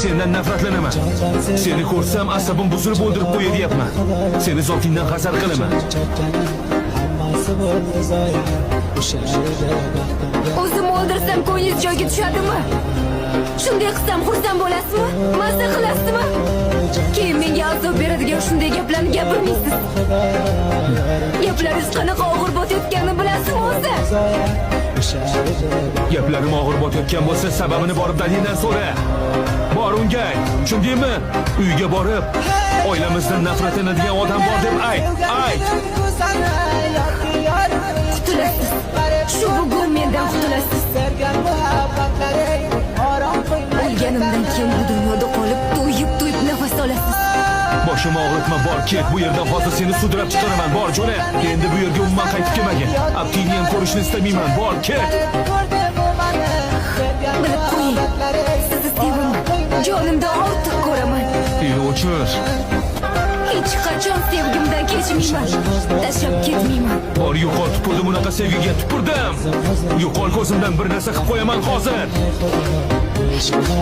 sendan nafratlanaman. Seni ko'rsam asabim buzilib o'ldirib qo'yay deyapman. Seni zotingdan hasad qilaman. O'zim o'ldirsam ko'nglingiz joyiga tushadimi? Shunday qilsam xursand bo'lasizmi? Mazza qilasizmi? Keyin menga azob beradigan shunday gaplarni gapirmaysiz. Gaplaringiz qanaqa og'ir botayotganini bilasizmi o'zi? Gaplarim og'ir botayotgan bo'lsa, sababini borib dadangdan so'ra. Bor unga ayt. Tushundingmi? Uyga borib, oilamizdan nafratlanadigan odam bor deb ayt. Qutulasiz. Shu bugun mendan qutulasiz. O'lganimdan keyin bu dunyoda qolib, to'yib nafas olasiz. Boshimni og'ritma, bor ket. Bu yerdan hozir seni sudrab chiqaraman. Bor jo'na. Endi bu yerga umuman qaytib kelmagin. Abdini ham ko'rishni istamayman. Bor ket. Bilib qo'ying. Sizni sevaman. Jonimdan ortiq ko'raman. O'chir. Hech qachon sevgimdan kechmayman. Tashlab ketmayman. Bor yo'qol, tupurdim unaqa sevgiga, tupurdim. Yo'qol ko'zimdan, bir narsa qilib qo'yaman hozir. Aşkına